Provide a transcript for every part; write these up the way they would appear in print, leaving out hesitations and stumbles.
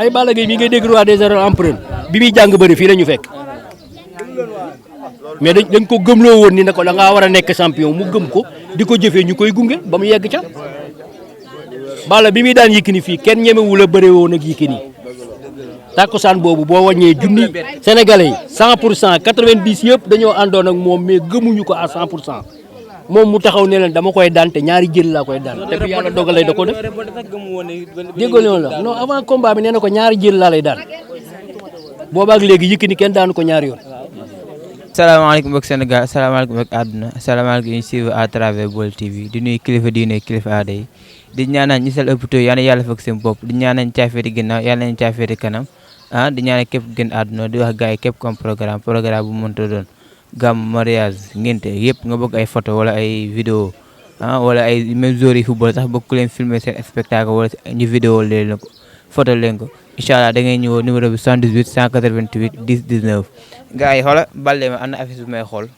ay Balla Gaye mi ngay dégg roi des arènes empereur bi muy jàng bëri fii la ñu fekk mais dañ ko gëmloo woon ni ne ko da ngaa war a nekk champion mu gëm ko di ko jëfee ñu koy gunge ba mu yegg ca Balla bi muy daan Yékini fii kenn ñemewu la bëree woon ak Yékini takkusaan boobu boo wàññee junni sénégalais yi 100% 90 yëpp dañoo àndoon ak moom mais gëmuñu ko à 100% moom mu taxaw ne leen dama koy daan te ñaari jël laa koy daan te bi yàlla dogalee da ko def déggoo loolu la non avant combat bi nee na ko ñaari jël laa lay daan boobaak léegi Yékini kenn daanu ko ñaari yoon. salaamaaleykum mbokk Sénégal salaamaaleykum mbokk àdduna salaamaaleykum ñu suivre à travers Baol TV di nuyu kilifa diine kilifa aada yi di ñaanal ñi sel hôpitaux yal na yàlla fekk seen bopp di ñaanal caafeeti ginnaaw yàlla nañ caafeeti kanam di ñaanal képp gën àdduna di wax gars yi képp comme programme bu mënta doon gàmm mariage ngénte yëpp nga bëgg ay photo wala ay vidéo wala ay même joueurs yi football sax bëgg ku leen filmer seen spectacle wala ñu vidéo leen ko photo leen ko incha allah da ngay ñëw numéro bi 78 188 10 19 gars yi xoola Baldé ma am na affiche bu may xool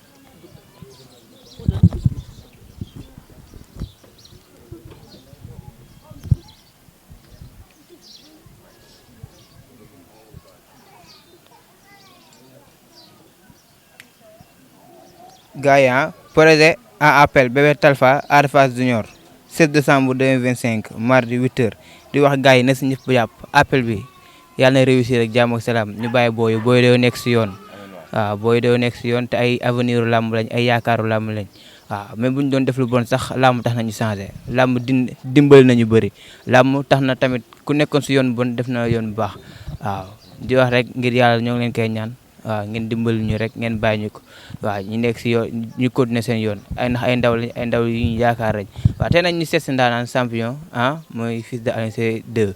gars yi projet à appel bébé Talfa Ada Fass Junior 7 décembre 2025 mardi 8h di wax gars yi na si ñëpp jàpp appel bi yàlla na réussir ak jàmm ak salaam ñu bàyyi booy doo nekk si yoon waaw booy doo nekk si yoon te ay avenir u làmb lañ ay yaakaaru làmb lañ waaw même bu ñu doon def lu bon sax làmb tax nañu changé làmb dimbali nañu bëri làmb tax na tamit ku nekkoon si yoon bon def na yoon bu baax waaw di wax rek ngir yàlla ñoo ngi leen koy ñaan waaw ngeen dimbali ñu rek ngeen bàyyi ñu ko waaw ñu nekk si yoon ñu continuer seen yoon ndax ay ndaw lañ ay ndaw yu ñu yaakaar lañ waaw tey nag ñu seet si ndaanaan champion mooy fils de Alioune Seye 2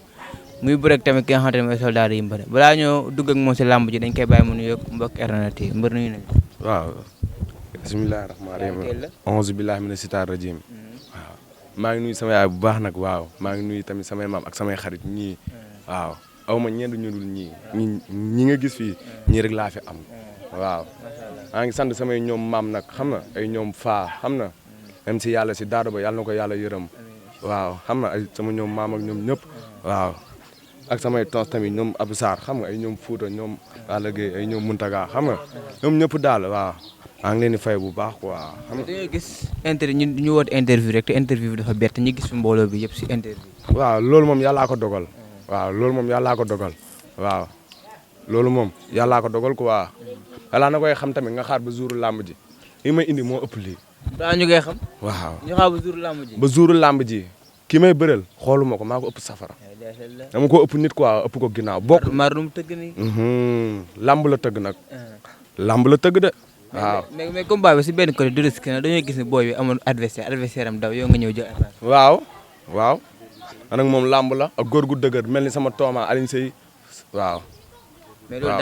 muy bëreeg tamit ki nga xamante ne mooy soldat yi mbër balaa ñoo dugg ak moom si làmb ji dañ koy bàyyi mu nuyoog mbokk internet yi mbër nuyu nañu. waaw bismillahi rahmaani rahiim auzu billahi mina sitaani rajim waaw maa ngi nuyu sama yaay bu baax nag waaw maa ngi nuyu tamit samay maam ak samay xarit ñii waaw aw ma ñeent ñu dul ñi nga gis fii ñii rek laa fi am waaw maa ngi sant samay ñoom maam nag xam na ay ñoom faa xam na même si yàlla si daado ba yàlla na ko yàlla yërëm waaw xam na ay sama ñoom maam ak ñoom ñëpp waaw ak samay tons tamit ñoom Abou Sarr xam nga ay ñoom Fouta ñoom Alla Gueye ay ñoom Muntaga xam nga ñoom ñëpp daal waaw maa ngi leen di fay bu baax quoi xam nga dañoo gis ñu woote interview rek te interview bi dafa bett ñu gis fi mbooloo bi yëpp si interview waaw loolu moom yàllaa ko dogal waaw loolu moom yàllaa ko dogal waaw loolu moom yàllaa ko dogal quoi yàllaa na koy xam tamit nga xaar ba jouru làmb ji li may indi moo ëpp lii. daa ñu koy xam. waaw ñu xaar ba jouru làmb ji. ba jouru làmb ji ki may bëreel xooluma ko maa ko ëpp safara. dama ko ëpp nit quoi ëpp ko ginnaaw bokk. maar nu mu tëgg nii. làmb la tëgg nag. làmb la tëgg de. waaw mais combat bi si benn côté du risque na dañoo gis ne booy bi amoon adversaire am daw yow nga ñëw jël avance. waaw man ak moom làmb la ak góor gu dëgër mel ni sama tooma Alioune Seye waaw. mais loolu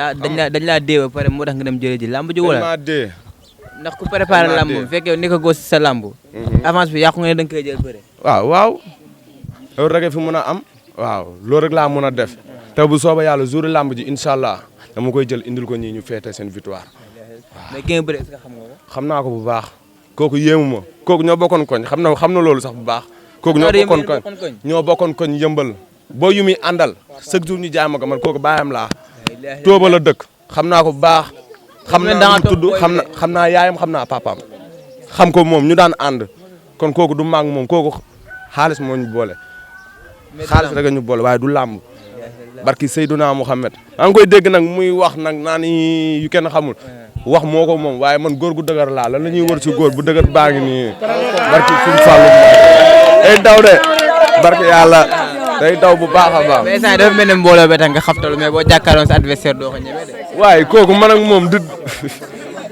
dañ laa dee ba pare moo tax nga dem jëlee ji làmb ji wala. maa dee. ndax ku préparé làmb bu fekkee ni ko góos si sa làmb. avance bi yàqu nga ne da nga koy jël bëre. waaw loolu rek fi mën a am. waaw loolu rek laa mën a def te bu sooba yàlla jour làmb ji incha allah dama koy jël indil ko ñii ñu feete seen victoire. mais ki nga bëre est-ce que xam nga ko. xam naa ko bu baax kooku yéemu ma kooku ñoo bokkoon koñ xam na loolu sax bu baax. kooku ñoo bokkoon koñ yëmbal boo yu muy àndal chaque jour ñu jaay ma ko man kooku baayam laa Tóoba la dëkk xam naa ko bu baax. xam naa tudd xam naa yaayam xam naa papaam xam ko moom ñu daan ànd kon kooku du maag moom kooku xaalis moo ñu boole. xaalis rek ñu boole waaye du làmb barki Seydouna Mouhamed maa ngi koy dégg nag muy wax nag naan yu kenn xamul wax moo ko moom waaye man góor gu dëgër laa lan la ñuy wër si góor bu dëgër baa ngi nii barki suñu fàllu day daw de barki yàlla day daw bu baax a baax. mais instant dafa mel ne mbooloo ba tax nga xaftalu mais boo jàkkaarloon sa adversaire doo ko ñeme de. waaye kooku man ak moom du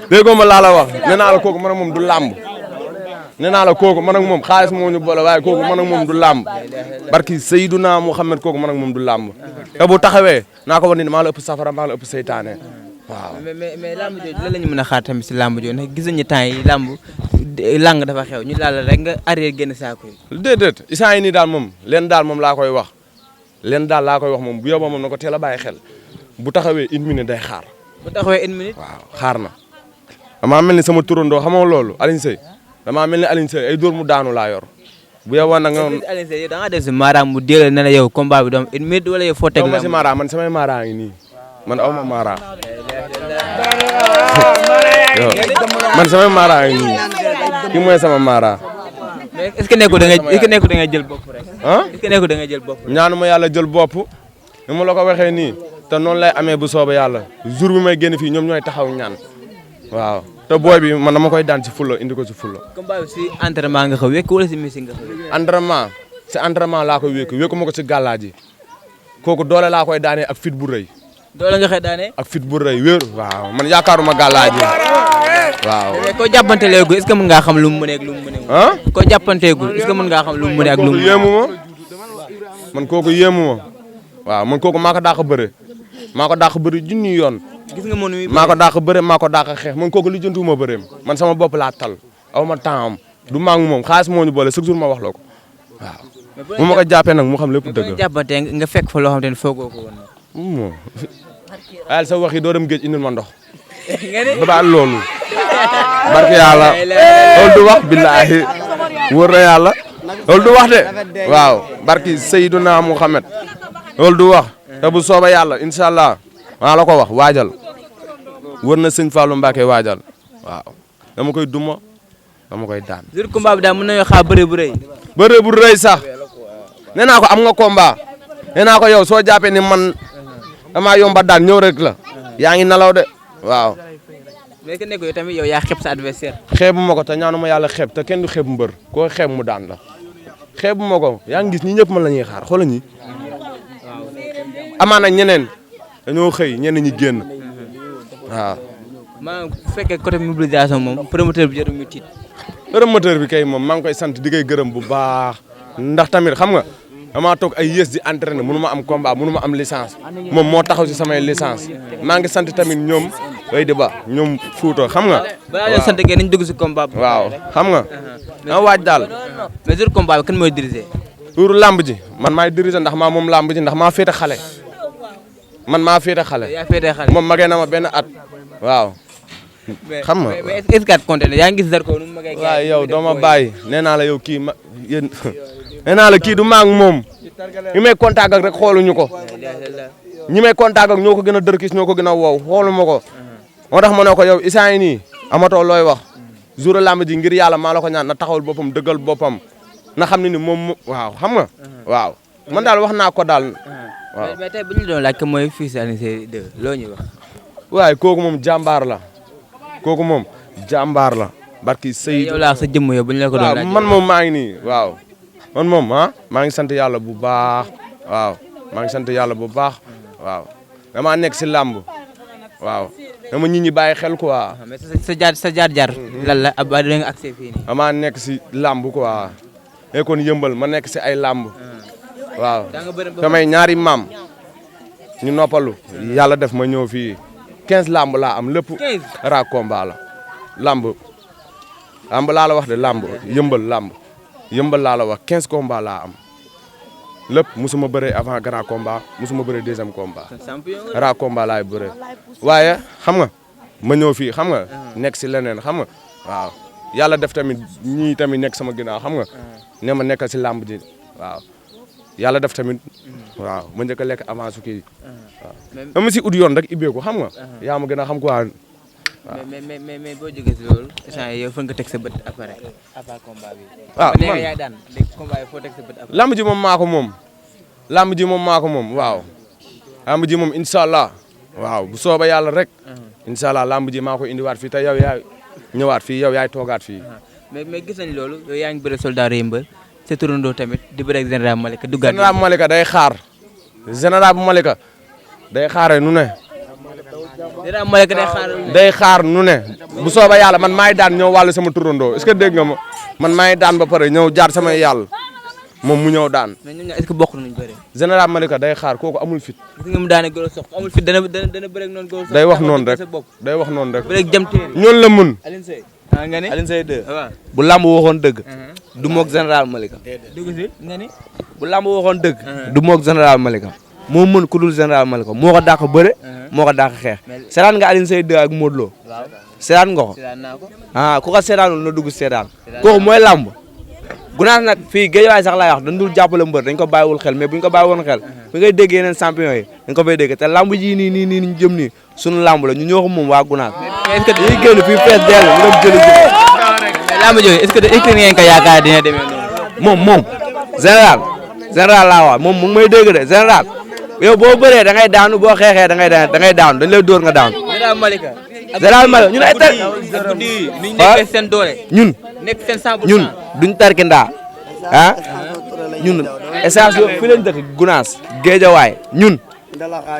déggoo ma laa la wax nee naa la kooku man ak moom du làmb nee naa la kooku man ak moom xaalis moo ñu boole waaye kooku man ak moom du làmb barki Seydouna Mouhamed kooku man ak moom du làmb te bu taxawee naa ko wax ni maa la ëpp safara maa la ëpp seytaane waaw. mais làmb jooju lan la ñu mën a xaar tamit si làmb jooju ndax gis nañu temps yi làng dafa xew ñu laal rek nga arrière génn saako yi. déedéet isaan yi nii daal moom leen daal moom laa koy wax moom bu yóbboo moom na ko teel a bàyyi xel bu taxawee une minute day xaar. bu taxawee une minute. waaw xaar na. damaa mel ni sama turandoo xamoo loolu Alioune Seye damaa mel ni Alioune Seye ay dóor mu daanu laa yor bu yow nag nga. Alioune Seye da nga def si maaraam mu déglu ne la yow combat bi doom une minute wala yow foo teg ma si maara man samay maara ngi nii man aw ma maara. man samay maara ngi nii kii mooy sama maara. mais est-ce que nekkul da nga jël bopp rek. est-ce que nekkul da nga jël bopp. ñaanu ma yàlla jël bopp ni ma la ko waxee nii te noonu lay amee bu soobee yàlla jour bi may génn fii ñoom ñooy taxaw ñaan waaw te booy bi man dama koy daan ci fulla indi ko ci fulla. combat bi si entraînement nga ko wékk wala si musique nga ko wékk. entraînement si entraînement laa koy wékku ma ko ci gàllaaj yi kooku doole laa koy daanee ak fit bu rëy. doole nga xëy daanee. ak fit bu rëy wéeru waaw man yaakaaruma gàllaaj yi waaw. mais koo jàppanteelegul est-ce que mën ngaa xam lu mu mënee ak lu mu mënee. koo jàppanteegul est-ce que mën ngaa xam lu mu mënee ak lu mu. yéemu ma man kooku yéemu ma waaw man kooku maa ko dàq bëre maa ko dàq bëre junni yoon. gis nga mënu maa ko dàq bëre maa ko dàq xeex man kooku li jëntuwuma bëreem man sama bopp laa tal aw ma temps am du maa ngi moom xaalis moo ñu boole chaque jour ma wax la ko waaw. bu ma ko jàppee nag mu xam lépp dëgg la. jàppante nga fekk fa loo xam te ne foogoo ko woon. ayal sa wax yi doo dem géej indil ma ndox. ba baal loolu. barke yàlla loolu du wax billaahi wóor na yàlla loolu du wax de waaw barki Seydina Muhammad loolu du wax te bu sooba yàlla incha allah maa la ko wax waajal wër na sëñ Fallou Mbacke waajal waaw dama koy duma dama koy daan. jour combat bi daal mën nañoo xaar bëre bu rëy. bëre bu rëy sax nee naa ko am nga combat nee naa ko yow soo jàppee ni man damaa yomba daan ñëw rek la yaa ngi nalaw de waaw. mais que nekk yow tamit yow yaa xeeb sa adversaire. xeebu ma ko te ñaanu ma yàlla xeeb te kenn du xeeb mbër koo xeeb mu daan la xeebu ma ko yaa ngi gis ñi ñëpp man la ñuy xaar xoolal ñi amaana ñeneen dañoo xëy ñenn ñi génn waaw. maa bu fekkee côté mobilisation moom promoteur bi jarul ñu tiit. promoteur bi kay moom maa ngi koy sant di koy gërëm bu baax ndax tamit xam nga damaa toog ay yées di entraîné mënu ma am combat mënu ma am licence moom moo taxaw si samay licence maa ngi sant tamit ñoom way di ba ñoom Fouta xam nga. balaa ñoo sant ngeen nañ dugg si combat bi. waaw xam nga. na waaj daal. mais jour combat bi kan mooy diriger. pour lamb ji man maay diriger ndax maa moom lamb ji ndax maa féete xale man maa féete xale. yaa féete xale moom magee na ma benn at waaw. xam nga mais est-ce que compté yaa ngi gis Zarko nu mu magee. waaw yow doo ma bàyyi nee naa la yow kii ma yéen nee naa la kii du maag moom ñi may contact ak rek xooluñu ko ñi may contact ak ñoo ko gën a dërkis ñoo ko gën a wow xooluma ko moo tax ma ne ko yow isaan yi nii amatoo looy wax jour lamb ji ngir yàlla maa la ko ñaan na taxawul boppam dëggal boppam na xam ne ni moom waaw xam nga waaw man daal wax naa ko daal waaw. mais tey bu ñu doon laaj que mooy fils Alioune Seye 2 loo ñuy wax. waaye kooku moom jàmbaar la kooku moom jàmbaar la barki Seydou yow laa sa jëmm yow bu ñu la ko doon laaj. man moom maa ngi nii waaw man moom maa ngi sant yàlla bu baax waaw maa ngi sant yàlla bu baax waaw damaa nekk si làmb waaw dama nit ñi bàyyi xel quoi. mais sa jaar lan la ab da nga accès fii nii. damaa nekk si làmb quoi nekkoon yëmbal ma nekk si ay làmb waaw samay ñaari maam ñu noppalu yàlla def ma ñëw fii 15 làmb laa am lépp ra combat la làmb laa la wax de làmb yëmbal laa la wax 15 combat laa am lépp musuma bëree avant grand combat musuma bëree deuxième combat ra combat laay bëree waaye xam nga ma ñëw fii xam nga nekk si leneen xam nga waaw yàlla def tamit ñii tamit nekk sama ginnaaw xam nga ne ma nekkal si làmb ji waaw yàlla def tamit waaw ma njëkk a lekk avance kii waaw dama si ut yoon rek ibbeeku xam nga yaa ma gën a xam quoi waaw. mais boo jógee si loolu échange yow fan nga teg sa bët après combat bi. waaw man yaay daan léegi combat bi foo teg sa bët après. lamb ji moom maa ko moom lamb ji moom maa ko moom waaw lamb ji moom incha allah waaw bu sooba yàlla rek incha allah lamb ji maa ko indiwaat fii te yow yaay ñëwaat fii yow yaay toogaat fii. mais gis nañ loolu yow yaa ngi bëre soldat Yëmbal sa turandoo tamit di bëre ak général Malika duggaat. général bu Malika day xaar général bu Malika day xaaree nu ne. général Malika day xaar nu ne bu sooba yàlla man maay daan ñëw wàllu sama turandoo est-ce que dégg nga ma man maay daan ba pare ñëw jaar samay yàlla moom mu ñëw daan. mais ñoom ñaar est-ce que bokk nañu bëre. général Malika day xaar kooku amul fit. gis nga mu daane Golo Sox amul fit dana bëre ak noonu Golo Sox. day wax noonu rek day wax noonu rek. bëre ak jam téere ñoon la mun. Alioune Seye. nga ni Alioune Seye 2 bu lamb waxoon dëgg du moog général Malika. dugg si nga ni. bu lamb waxoon dëgg du moog général Malika. moo mën ku dul général Malika moo ko dàq bëre moo ko dàq xeex. seetaan nga Alioune Seye 2 ak Modou Lo. waaw seetaan nga ko. seetaan naa ko. ku ko seetaanul na dugg seetaan. kooku mooy lamb. Gunaas nag fii Géejawaay sax laay wax dañ dul jàppale mbër dañ ko bàyyiwul xel mais buñ ko bàyyiwoon xel bi ngay dégg yeneen champion yi dañ ko fay dégg te lamb ji nii ñu jëm nii suñu lamb la ñu ñoo ko moom waa Gunaas est-ce que dañuy génn fii fees dell ñu dem jëli ji lamb jooju est-ce que ngeen ko yaakaar dina demee noonu moom général laa wax moom mu ngi may dégg de général yow boo bëree da ngay daanu boo xeexee da ngay daanu dañ lay dóor nga daanu général Malika ñun ay tar ni nekk seen doole ñun nekk seen 100% ñun duñ tarkindaa ah ñun essence yo fi lañ dëkk Gunaas Géejawaay ñun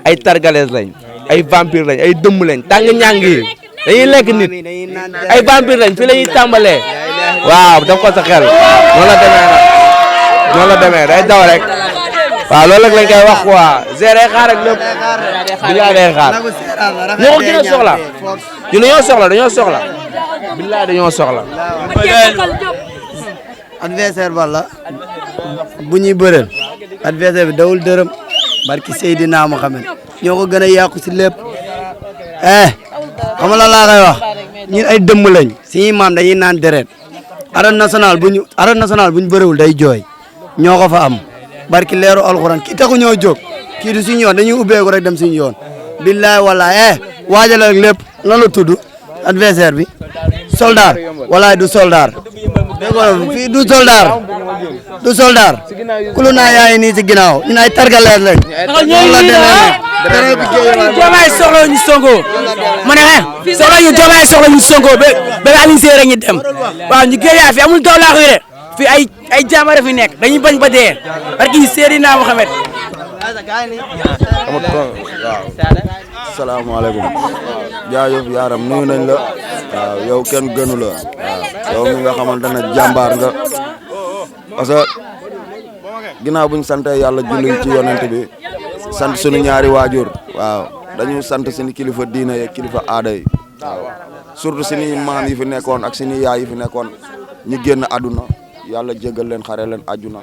ay targalees lañ ay vampire lañ ay dëmm lañ tàng ñàng yi dañuy lekk nit ay vampire lañ fi la ñuy tàmbalee waaw daf ko sa xel noonu la demee nag noonu la demee day daw rek waaw loolu rek lañ koy wax quoi gérer xaar ak lépp bilaay day xaar ñoo ko gën a soxla ñun dañoo soxla bilaay dañoo soxla adversaire bala bu ñuy bëreel adversaire bi dawul dërëm barki Seydina Mohamed ñoo ko gën a yàqu si lépp xam nga la laa koy wax ñun ay dëmm lañ suñuy maam dañuy naan deret arène nationale bu ñu bëriwul day jooy ñoo ko fa am barki leeru alxuraan kii taxu ñoo jóg kii du suñu yoon dañuy ubbeeku rek dem suñu yoon billaay wallaay waajal ak lépp lan la tudd adversaire bi soldat wallaay du soldat fii du soldat kulu naa yaay nii si ginnaaw ñun ay targaleer lañ Diomaye soxla ñu Sonko ma ne soxla ñu Diomaye soxla ñu Sonko ba Alioune Seye rek ñu dem waaw ñu Guédiawaye fi amul daw laax yi de fi ay jaamare fi nekk dañuy bañ ba dee parce que Seydina Mohamed salaamaaleykum jaajëf yaaram nuyu nañ la waaw yow kenn gënu la waaw yow mi nga xamante ne jàmbaar nga parce que ginnaaw buñ sante yàlla julli ci yonent bi sant suñu ñaari waajur waaw dañu sant suñu kilifa diina yeeg kilifa aada yi waaw surtout suñu maam yi fi nekkoon ak suñu yaay yi fi nekkoon ñu génn àdduna yàlla jéggal leen xare leen àjjuna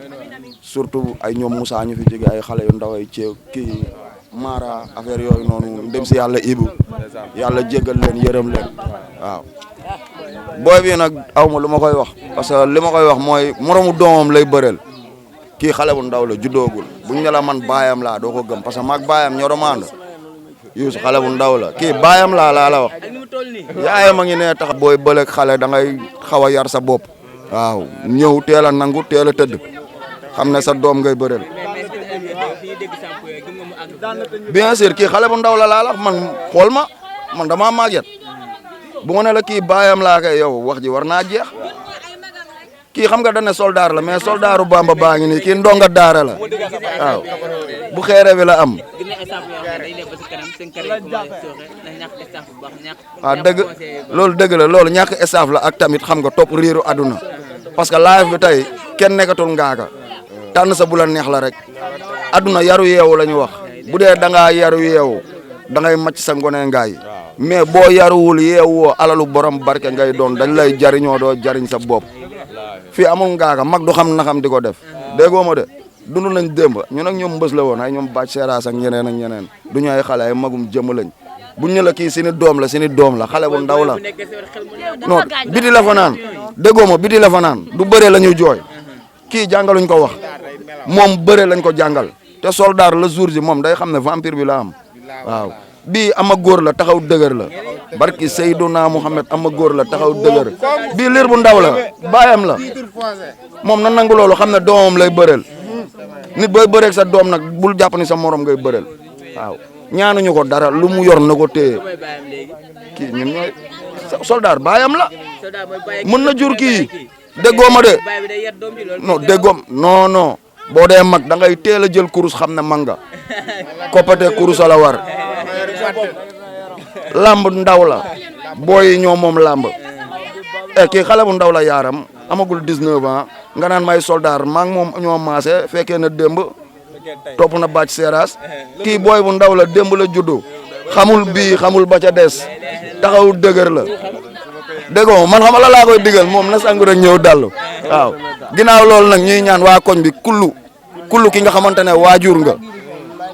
surtout ay ñoom Moussa ñu fi jóge ay xale yu ndaw ay ceeb kii Mara affaire yooyu noonu dem si yàlla Ibu yàlla jéggal leen yërëm leen waaw booy bi nag aw ma lu ma koy wax parce que li ma koy wax mooy moromu doomam lay bëreel kii xale bu ndaw la juddoogul buñ ne la man baayam laa doo ko gëm parce que maag baayam ñoo doon ànd Youssou xale bu ndaw la kii baayam laa la wax yaayam a ngi ne tax booy bëleeg xale da ngay xaw a yar sa bopp waaw ñëw teel a nangu teel a tëdd xam ne sa doom ngay bëreel bien sûr kii xale bu ndaw la laa la man xool ma man damaa màgget bu ma ne la kii baayam laa kay yow wax ji war naa jeex kii xam nga dañ ne soldaar la mais soldaaru Bamba baa ngi nii kii ndonga daara la waaw bu xeere bi la am waaw dëgg loolu dëgg la loolu ñàkk staff la ak tamit xam nga topp riiru àdduna parce que live bi tey kenn nekkatul ngaaka tànn sa bu la neex la rek àdduna yaru yeewu la ñu wax bu dee da ngaa yaru yeewu da ngay màcc sa ngone ngaay mais boo yaruwul yeewoo alalu borom barke ngay doon dañ lay jariñoo doo jariñ sa bopp fii amul ngaaka mag du xam na xam di ko def déggoo ma de dund nañ démb ñun ak ñoom mbës la woon ay ñoom bàcc seeraas ak ñeneen ak ñeneen du ñu ay xale ay magum jëmm lañ buñ ñu la kii seeni doom la xale bu ndaw la non biti la fa naan déggoo ma biti la fa naan du bëree la ñuy jooy kii jàngaluñ ko wax moom bëree lañ ko jàngal te soldat la jour ji moom day xam ne vampire bi la am waaw bii ama góor la taxaw dëgër la barki Seydouna Mohamed ama góor la taxaw dëgër bii liir bu ndaw la baayam la moom na nangu loolu xam ne doomam lay bëreel nit booy bëreeg sa doom nag bul jàpp ni sa morom ngay bëreel waaw ñaanuñu ko dara lu mu yor na ko téye kii ñun ñooy soldat baayam la mën na jur kii déggoo ma de non déggoom non boo dee mag da ngay teel a jël kurus xam ne mag nga koppate kurus a la war lamb ndaw la booy ñoo moom lamb kii xale bu ndaw la yaaram amagul 19 ans nga naan may soldat maa ngi moom ñoo maase fekkee na démb topp na bàcc seeraas kii booy bu ndaw la démb la juddu xamul bii xamul ba ca des taxaw dëgër la déggoo man xam la laa koy digal moom na sangu rek ñëw dallu waaw ginnaaw loolu nag ñuy ñaan waa koñ bi kullu ki nga xamante ne waajur nga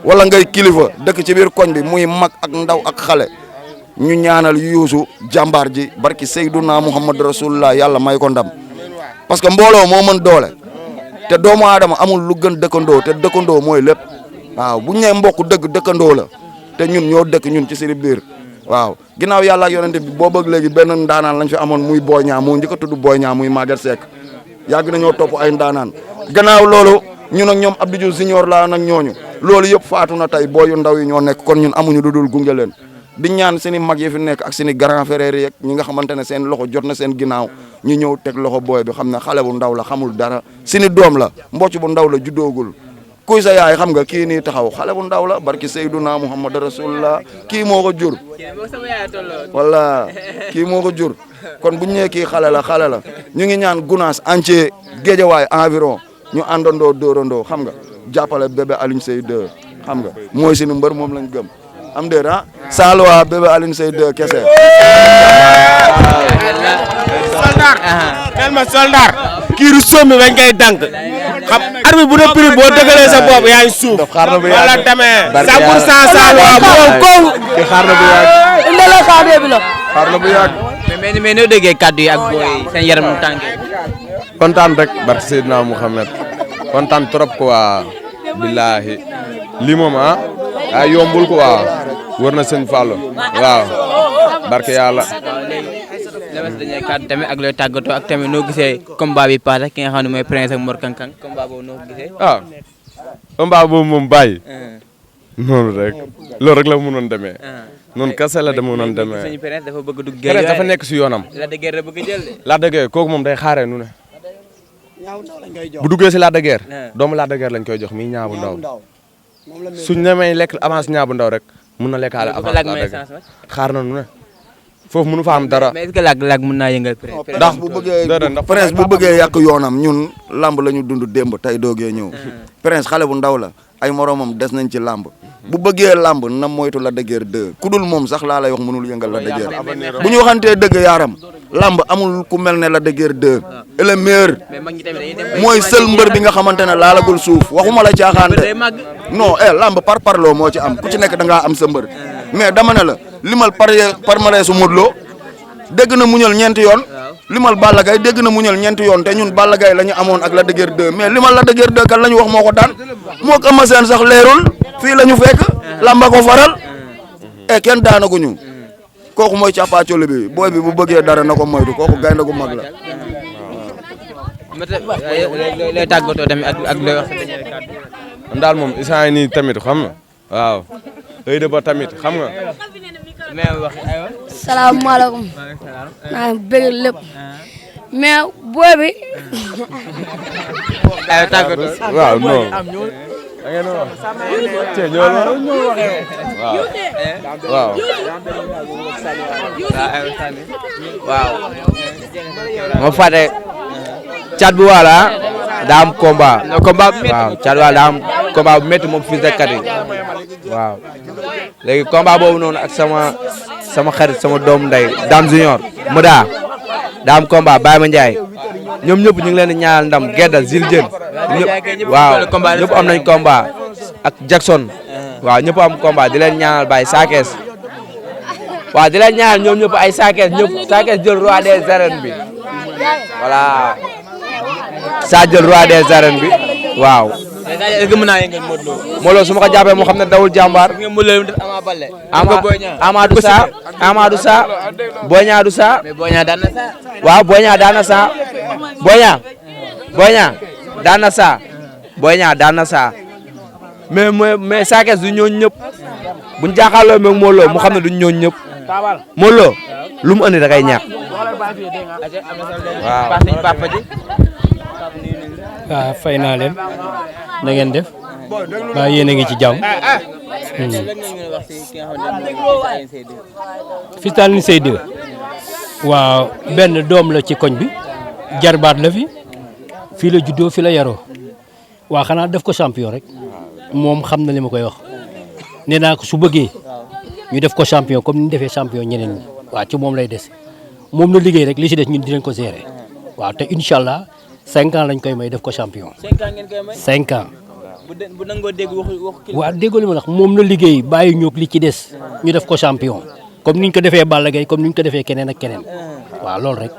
wala ngay kilifa dëkk ci biir koñ bi muy mag ak ndaw ak xale ñu ñaanal Youssou jàmbaar ji barki Seydouna Muhammad Rasulullah yàlla may ko ndam parce que mbooloo moo mën doole te doomu aadama amul lu gën dëkkandoo te dëkkandoo mooy lépp waaw bu ñu nee mbokk dëgg dëkkandoo la te ñun ñoo dëkk ñun ci seen biir waaw ginnaaw yàlla ak yonente bi boo bëgg léegi benn ndaanaan lañ fi amoon muy Boy Niang moo njëkk a tudd Boy Niang muy Maguette Seck yàgg nañoo topp ay ndaanaan gannaaw loolu ñun ak ñoom Abdou Diouf Junior laa nag ñooñu loolu yëpp faatu na tey booy yu ndaw yi ñoo nekk kon ñun amuñu lu dul gunge leen di ñaan seeni mag yi fi nekk ak seeni grand frère yeeg ñi nga xamante ne seen loxo jot na seen ginnaaw ñu ñëw teg loxo booy bi xam ne xale bu ndaw la xamul dara seeni doom la mbocc bu ndaw la juddoogul kuy sa yaay xam nga kii nii taxaw xale bu ndaw la barki Seyduna Muhammad Rasulullah kii moo ko jur wala kii moo ko jur kon bu ñu ñëwee kii xale la ñu ngi ñaan Gounass entier Guédiawaye environ ñu àndandoo dóorandoo xam nga jàppale bébé Alioune Seye 2 xam nga mooy suñu mbër moom lañ gëm am déet ah Saloua bébé Alioune Seye 2 kese. nel ma soldat kiiru sommi bañ koy dànk xam arbi bu dee prix boo dëgalee sa bopp yaa ngi suuf wala demee 100% Saloua moom koŋ ki xaar na bu yàgg indala xaar bi la xaar na bu yàgg mais noo déggee kaddu yi ak booy seen yaram tàngee kontaan rek barke Seydina Mouhamed kontaan trop quoi billahi lii moom ay yombul quoi wër na sëñ Fallou waaw barke yàlla dañuy kaddu tamit ak looy tàggatoo ak tamit noo gisee combat bi passé ki nga xam ne mooy Prince ak Mor Kang Kang combat boobu noo gisee combat boobu moom bàyyi noonu rek loolu rek la mënoon demee noonu kese la mënoon demee suñu Prince dafa bëgg dugg Prince dafa nekk si yoonam Lac de Guiers la bëgg jël de Lac de Guiers kooku moom day xaaree nu ne bu duggee si Lac de Guiers doomu Lac de Guiers lañ koy jox mi ñaabu ndaw suñ nemee lekk avance ñaabu ndaw rek mun na lekkaale avance Lac de Guiers xaar na nu ne foofu mënu fa am dara. mais est-ce que Lac mën naa yëngal Prince. ndax Prince bu bëggee yàq yoonam ñun lamb la ñu dund démb tey doogee ñëw Prince xale bu ndaw la ay moromam des nañ ci lamb bu bëggee lamb na moytu Lac de Guiers 2 ku dul moom sax laa lay wax mënul yëngal Lac de Guiers bu ñu waxantee dëgg yaaram lamb amul ku mel ne Lac de Guiers 2 et le meilleur mooy seul mbër bi nga xamante ne laalagul suuf waxuma la caaxaan de non lamb par parloo moo ci am ku ci nekk da ngaa am sa mbër mais dama ne la limal palmarès su Modou Lo dégg na muñal ñeenti yoon limal Balla Gaye dégg na muñal ñeenti yoon te ñun Balla Gaye la ñu amoon ak Lac de Guiers 2 mais limal Lac de Guiers 2 kan la ñu wax moo ko daan moo ko Eumeu Sène sax leerul fii la ñu fekk lamba ko faral kenn daanaguñu kooku mooy càppaacoli bi booy bi bu bëggee dara na ko moytu kooku gaynde gu mag la. looy tàggatoo tamit ak looy wax daal moom instant yii nii tamit xam nga waaw xëy na ba tamit xam nga. salaamaaleykum maa ngi bëgg lépp mais booy bi. waaw non. waaw. ma fàtte Thiat bu Walo daa am combat. waaw Thiat bu Walo daa am combat bu métti moom fils de Katy waaw léegi combat boobu noonu ak sama xarit sama doom nday Dame Junior mu daa am combat Baye Ma Ndiaye ñoom ñëpp ñu ngi leen di ñaanal ndam Gedda Zil Dieng ñëpp waaw ñëpp am nañ combat ak Jackson waaw ñëpp am combat di leen ñaanal Baye Sakes waaw di leen ñaanal ñoom ñëpp ay Sakes ñëpp Sakes jël roi des arènes bi voilà saa jël roi des arènes bi waaw. est-ce que mën naa yëngal Modou Lo. Modou Lo su ma ko jàppee moo xam ne dawul jàmbaar. Amadou Sa Amadou Sa Boy Niang du Sa. mais Boy Niang daan na Sa. waaw Boy Niang daan na Sa Boy Niang daan na Sa Boy Niang daan na Sa mais Sakes du ñooñu ñëpp buñ jàkkaarloo meeg Modou Lo mu xam ne duñ ñooñu ñëpp Modou Lo lu mu andi da kay ñàkk. waaw. waaw fay naa leen na ngeen def waaw yéen a ngi ci jàmm. Fils Alioune Seye 2 waaw benn doom la ci koñ bi jarbaat la fii la juddoo fi la yaroo waaw xanaa def ko champion rek moom xam na li ma koy wax nee naa ko su bëggee ñu def ko champion comme ni ñu defee champion ñeneen ñi waaw ci moom lay des moom la liggéey rek li ci des ñun dinañ ko gérer waaw te incha allah 5 ans lañ koy may def ko champion. 5 ans ngeen koy may 5 ans. bu nangoo dégg waxu waaw déggoo li ma wax moom la liggéey bàyyi ñoog li ci des ñu def ko champion comme niñ ko defee Balla Gaye comme niñ ko defee keneen ak keneen waaw loolu rek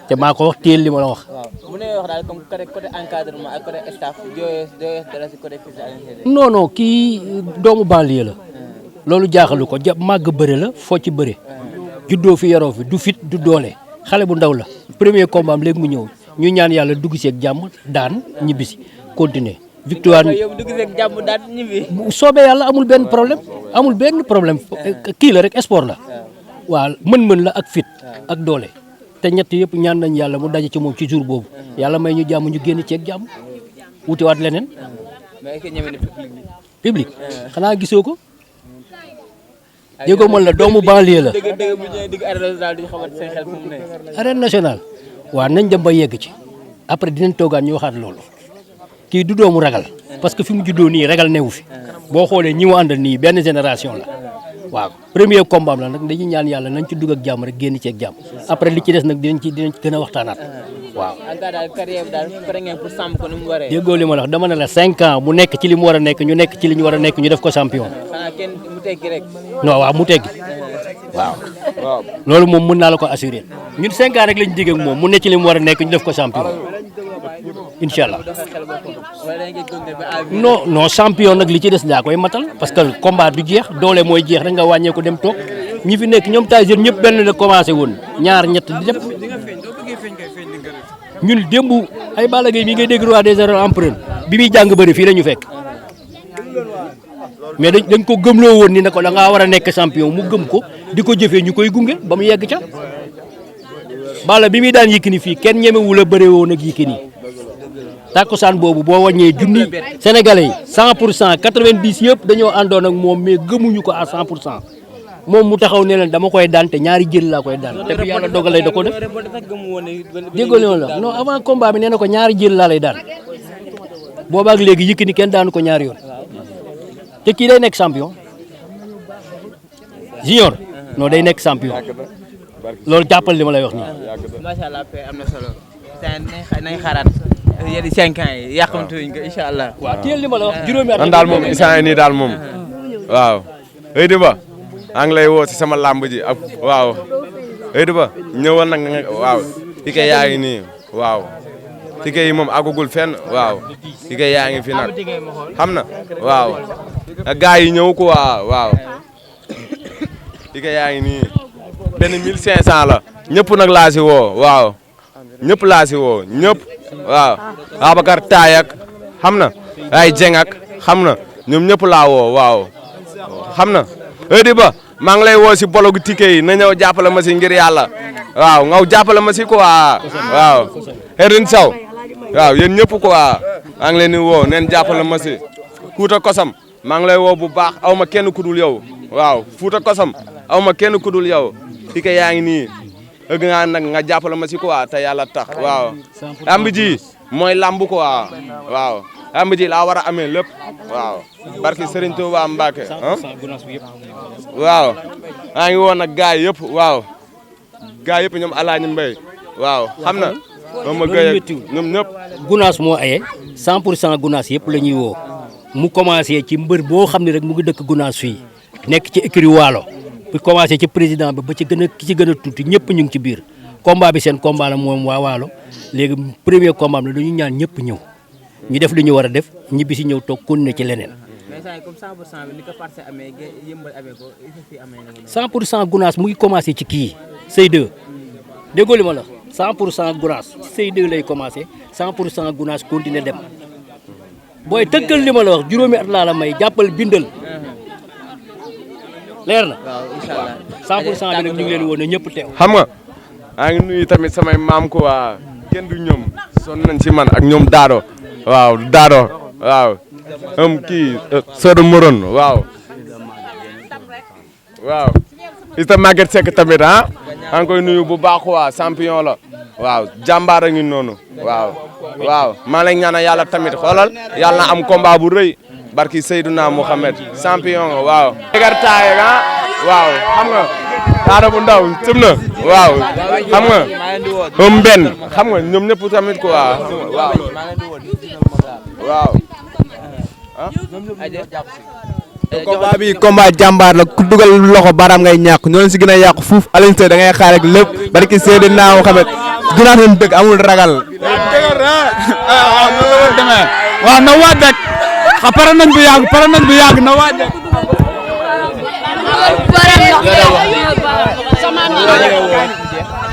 te maa ko wax téel li ma la wax. bu ne wax daal comme côté encadrement ak côté staff jooyoo dara si côté fils Alioune Seye. non non kii doomu banlieue la loolu jaaxalu ko màgg bëre la foo ci bëre juddoo fi yaroo fi du fit du doole xale bu ndaw la premier combat am léegi mu ñëw ñu ñaan yàlla dugg si ak jàmm daan ñibbisi continuer victoire yow dugg si ak jàmm daan ñibbi. bu soobee yàlla amul benn problème kii la rek sport la waaw mën-mën la ak fit ak doole te ñett yëpp ñaan nañ yàlla mu daje ci moom ci jour boobu yàlla may ñu jàmm ñu génn ci ak jàmm wutiwaat leneen. mais est-ce que ñeme na public xanaa gisoo ko déggoo man la doomu banlieue la. dëgg bu ñëwee digg arène nationale duñu xamante seen xel fu mu ne. arène nationale waaw nañ dem ba yegg ci après dinañ toogaat ñu waxaat loolu kii du doomu ragal parce que fi mu juddoo nii ragal newu fi boo xoolee ñi mu àndal nii benn génération la waaw premier combat la nag dañuy ñaan yàlla nañ ci dugg ak jàmm rek génn ci ak jàmm après li ci des nag dinañ ci gën a waxtaanaat waaw. en tout cas daal carrière bi daal pare ngeen pour sàmm ko ni mu waree. déggoo li ma la wax dama ne la 5 ans mu nekk ci li mu war a nekk ñu nekk ci li ñu war a nekk ñu def ko champion. xanaa kenn mu teggi rek. non waaw mu teggi waaw. loolu moom mën naa la ko assurer ñun 5 ans rek lañ digg ak moom mu nekk ci li mu war a nekk ñu def ko champion incha allah. non champion nag li ci des daa koy matal parce que combat du jeex doole mooy jeex rek nga wàññeeku dem toog ñi fi nekk ñoom Tyson ñëpp benn la commencé woon ñaar ñett di def ñun démb ay Balla Gaye mi ngay dégg roi des arènes empereur bi muy jàng bëri fii la ñu fekk mais dañ ko gëmloo woon ni ne ko da ngaa war a nekk champion mu gëm ko di ko jëfee ñu koy gunge ba mu yegg ca Balla bi muy daan Yékini fii kenn ñemewu la bëree woon ak Yékini takkusaan boobu boo wàññee junni sénégalais yi 100% 90 yëpp dañoo àndoon ak moom mais gëmuñu ko à 100% moom mu taxaw ne leen dama koy daan te ñaari jël laa koy daan te bi yàlla dogalee da ko def déggoo li ma la non avant combat bi nee na ko ñaari jël laa lay daan boobaak léegi Yékini kenn daanu ko ñaari yoon te kii day nekk champion junior non day nekk champion loolu jàppal li ma lay wax nii. macha allah am na solo nañ xaaraat yéen 5 ans yi yàqamtuwuñ ko incha allah. waaw teel li ma la wax juróomi at. man daal moom instant yii nii daal moom waaw. Eudy Ba maa ngi lay woo si sama làmb ji ak waaw Eudy Ba ñëwal nag waaw tike yaa ngi nii waaw tike yi moom àggagul fenn waaw tike yaa ngi fi nag xam na waaw gaa yi ñëw ko waaw tike yaa ngi nii benn 1500 la ñëpp nag laa si woo waaw ñëpp laa si woo ñëpp waaw Abacar Taay ak xam na ay Jeng ak xam na ñoom ñëpp laa woo waaw xam na Eudy Ba maa ngi lay woo si bologu tike yi na ñëw jàppale ma si ngir yàlla waaw nga jàppale ma si quoi waaw Erin Sow waaw yéen ñëpp quoi maa ngi leen di woo neen jàppale ma si Fuuta Kosam maa ngi lay woo bu baax aw ma kenn kudul yow waaw Fuuta Kosam aw ma kenn kudul yow tike yaa ngi nii ëgg nga nag nga jàppale ma si quoi te yàlla tax waaw lamb ji mooy lamb quoi waaw lamb ji laa war a amee lépp waaw barki Serigne Touba Mbacke waaw maa ngi woon nag gaay yëpp waaw gaay yëpp ñoom Alaaji Mbay waaw xam na moom ma gëy ñoom ñëpp Gunaas moo aye 100% Gunaas yëpp la ñuy woo mu commencé ci mbër boo xam ne rek mu ngi dëkk Gunaas fii nekk ci écurie Waalo bu commencé ci président bi ba ci gën a ki ci gën a tuuti ñëpp ñu ngi ci biir combat bi seen combat la moom waa Waalo léegi premier combat la dañu ñaan ñëpp ñëw ñu def li ñu war a def ñibbi si ñëw toog continuer ci leneen. mais comme 100% bi ni ko Parcelles amee Yeumbeul amee ko fi amee na 100% Gunaas mu ngi commencé ci kii Seydou déggoo li ma la 100% Gunaas Seydou lay commencé 100% Gunaas continuer dem booy tëggal li ma la wax juróomi at laa la may jàppal bindal. leer na waaw incha allah 100% bi nag ñu ngi leen woon ne ñëpp teew. xam nga maa ngi nuyu tamit samay maam ko waa kenn du ñoom sonn nañ ci man ak ñoom Daado waaw Daado waaw kii Sodo Moron waaw waaw ita Maguette Seck tamit maa ngi koy nuyu bu baax waa champion la waaw jàmbaar a ngi noonu waaw maa lay ñaanal yàlla tamit xoolal yàlla na am combat bu rëy barki Seydouna Mohamed champion nga waaw dégar taaye waaw xam nga taada bu ndaw sëm na waaw xam nga benn xam nga ñoom ñëpp tamit ko waaw combat bi combat jàmbaar la ku dugal loxo baaraam ngay ñàkk ñoo leen si gën a yàqu fuuf Alioune Seye da ngay xaar ak lépp barki Seydina Mohamed Gunaas lañ dëkk amul ragal. waaw na waaj rek pare nañ bu yàgg na waaj rek.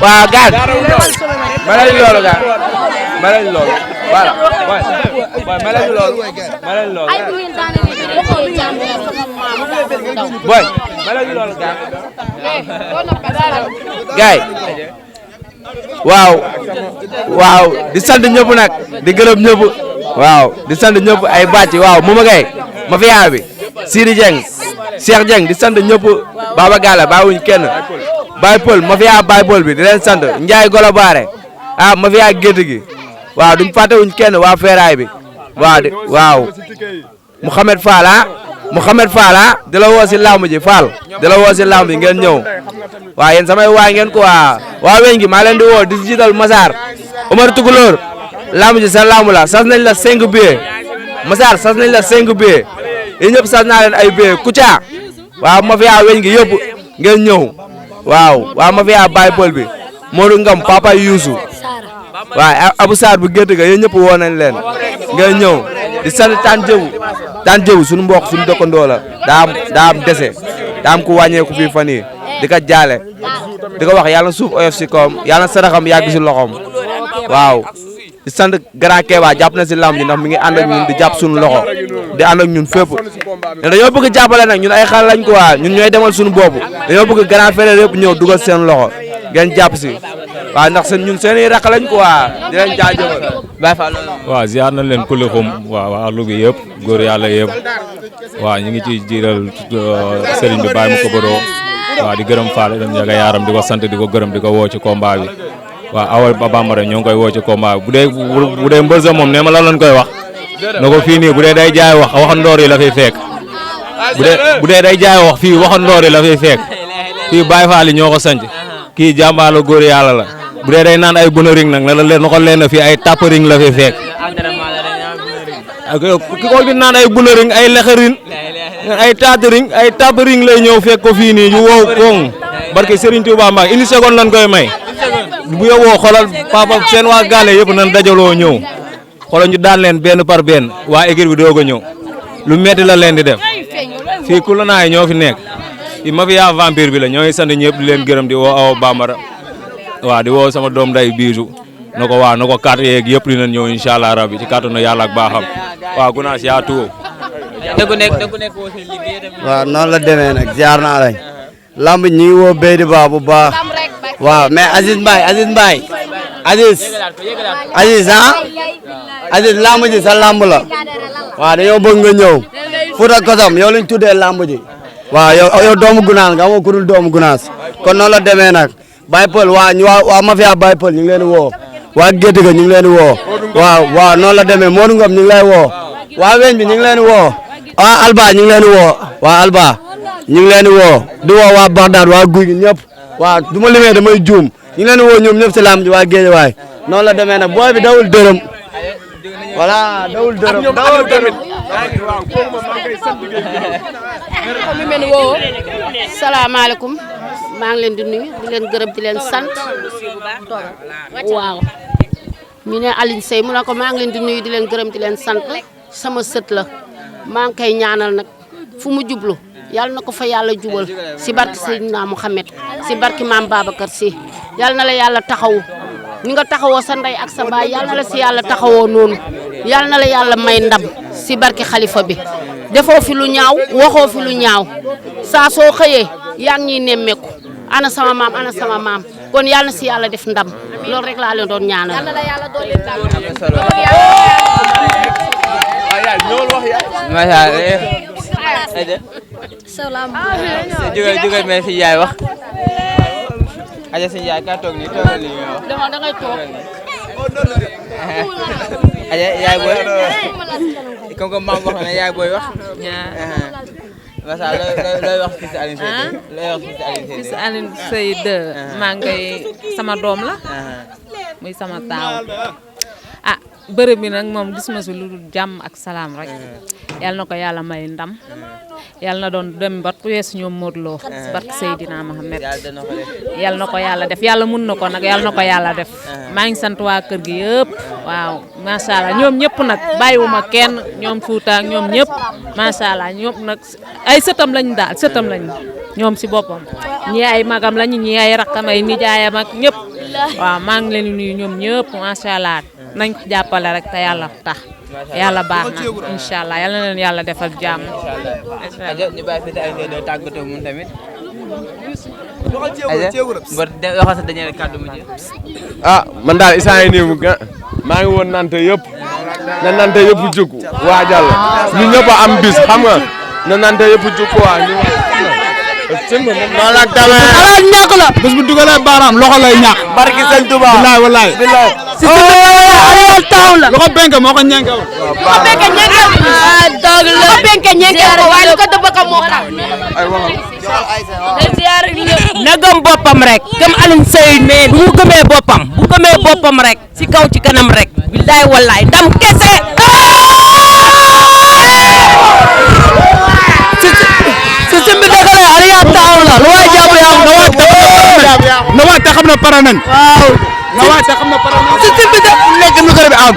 waaw gaal malay loolu gaal malay loolu voilà malay loolu boy malay loolu gaal gaay waaw di sant ñëpp nag di gërëm ñëpp waaw di sant ñëpp ay bàcc waaw Mouma Gaye mafia bi Sidi Dieng Cheikh Dieng di sant ñëpp Baba Gala bàyyiwuñ kenn Baye Paul mafia Baye Paul bi di leen sant Ndiaye Golo Baare mafia gétt gi waaw duñ fàttewuñ kenn waa Feeraay bi waaw Mouhamed Fall di la woo si lamb ji Fall di la woo si lamb ji ngeen ñëw waaw yéen samay waay ngeen ko waa weñ gi maa leen di woo di jiital Massar Omar Tukulóor lamb ji sa lamb la sas nañ la 5 billets Massar sas nañ la 5 billets yéen ñëpp sas naa leen ay billets Kouthia waaw mafia weñ gi yëpp ngeen ñëw waaw mafia Baye Paul bi Modou Ngam papa Youssou waaw Abou Sarr bu gétt ga yéen ñëpp woo nañ leen ngeen ñëw di sant Tane Jëbu suñu mbokk suñu dëkkandoo la daa am dese daa am ku wàññeeku fii fan yii di ko jaale di ko wax yàlla suuf oyof si kawam yàlla saraxam yàgg si loxoom waaw di sant grand Keba jàpp na si lamb ji ndax mi ngi ànd ak ñun di jàpp suñu loxo di ànd ak ñun fépp te dañoo bëgg jàppale nag ñun ay xale lañ ko waa ñun ñooy demal suñu bopp dañoo bëgg grand frère yëpp ñëw dugal seen loxo ngeen jàpp si waaw ndax ñun seen i raq lañ ko waa di leen jaajëfal Baye Fall waaw ziar nañ leen kulli xum waaw waa Louga yëpp góor yàlla yëpp waaw ñu ngi ci jiiral sëriñ bi Baye mu ko bëroo waaw di gërëm Fall dem ñaga yaaram di ko sant di ko gërëm di ko woo ci combat bi waaw awal Bambara ñoo ngi koy woo ci combat bi bu dee mbër sa moom nee ma lan lañ koy wax na ko fii nii bu dee day jaay wax waxandoor yi la fiy fekk bu dee day jaay wax fii waxandoor yi la fiy fekk fii Baye Fall yi ñoo ko sanc kii jàmbaalo góor yàlla la bu dee day naan ay bunaring nag na ko leen fii ay taparing la fiy fekk ki ko di naan ay bunaring ay lexarin ay taparing lay ñëw fekk ko fii nii ñu wow koŋ barke Serigne Touba Mbacke une seconde lañ koy may bu yowoo xoolal papa seen waa gaale yëpp nan dajaloo ñëw xoolal ñu daan leen benn par benn waa équipe bi doog a ñëw lu metti la leen di def fii ku la naay ñoo fi nekk fii mafia vampire bi la ñooy sant ñëpp di leen gërëm di woo aw Bambara waaw di woo sama doom day biisu na ko carte yeeg yëpp dinañ ñëw incha allah rabbi ci kàttanu yàlla ak baaxam waaw Gunaas yaa tuwo waaw noonu la demee nag ziar naa lañ lamb ñi ngi woo Beydi Ba bu baax waaw mais Aziz Mbaye Aziz lamb ji sa lamb la waaw dañoo bëgg nga ñëw Fouta Kosam yow lañ tuddee lamb ji waaw yow doomu Gunaas nga amoo ku dul doomu Gunaas kon noonu la demee nag Baye Paul waa mafia Baye Paul ñu ngi leen di woo waa gétt ga ñu ngi leen di woo waaw noonu la demee Modou Ngom ñu ngi lay woo waa weñ bi ñu ngi leen di woo waa Alba ñu ngi leen di woo waa Alba ñu ngi leen di woo di woo waa Bagdad waa guy gi ñëpp waaw du ma limee damay juum ñu ngi leen di woo ñoom ñëpp si lamb ji waa Géejawaay noonu la demee nag booy bi dawul dërëm voilà dawul dërëm mi men woo salaamaaleykum maa ngi leen di nuyu di leen gërëm di leen sant waaw ñu ne Alioune Seye mu ne ko maa ngi leen di nuyu di leen gërëm di leen sant sama sët la maa ngi koy ñaanal nag fu mu jublu yàlla na ko fa yàlla jubal si barki Seydina Mouhamed si barki maam Babacar Sy yàlla na la yàlla taxawu ni nga taxawoo sa ndey ak sa baay yàlla na la si yàlla taxawoo noonu yàlla na la yàlla may ndam si barki xalifa bi defoo fi lu ñaaw waxoo fi lu ñaaw saa soo xëyee yaa ngi ñuy nemmeeku ana sama maam kon yàlla na si yàlla def ndam loolu rek laa leen doon ñaanal. yàlla na yàlla doon ndam. jóge mais fi yaay wax aja si yaay ka toog ni toogal li nga wax da ngay toog aja yaay booy comme que maam wax na yaay booy wax masa looy wax fils Alioune Seye looy wax fils Alioune Seye fils Alioune Seye maa ngi koy sama doom la muy sama taaw bërëb bi nag moom gis ma si lu dul jàmm ak salaam rek yal na ko yàlla may ndam yal na doon dem ba weesu ñoom Modou Lo barke Seydina Mohamed yal na ko yàlla def yàlla mun na ko nag yal na ko yàlla def maa ngi sant waa kër gi yëpp waaw macha allah ñoom ñëpp nag bàyyiwuma kenn ñoom Fouta ak ñoom ñëpp macha allah ñoom nag ay sëtam lañu daal sëtam lañu ñoom si boppam ñii ay magam lañu ñii ay rakkam ay nijaayam ak ñëpp waaw maa ngi leen di nuyu ñoom ñëpp macha allah nañ ko jàppale rek te yàlla tax yàlla baax na incha allah yal na leen yàlla defal jàmm. ñu bàyyi fi ay ngay tàggatoo moom tamit. waxal sa dañuy kàddu mu ji. ah man daal instant yii nii maa ngi woon nante yëpp na nante yëpp jóg waajal ñu ñëpp a am bis xam nga na nante yëpp jóg waa ñu. wala tamit ala ñàkk la bés bu dugalee baaraam loxo lay ñàkk barki sëñ Touba billaay wallaay billaay si Ariel Town la loxo benk moo ko ñenkew loxo benk ñenkew dog la loxo benk ñenkew waaye lu ko dëbb ko moo xam na gëm boppam rek gëm Alioune Seye mais bu mu gëmee boppam rek si kaw ci kanam rek billaay wallaay ndam kese système bi dëgg la Ariel Town la lu waay jàpp yaa na waay te xam ne pare nañ waaw na waay te xam ne pare nañ système bi nekk micro bi am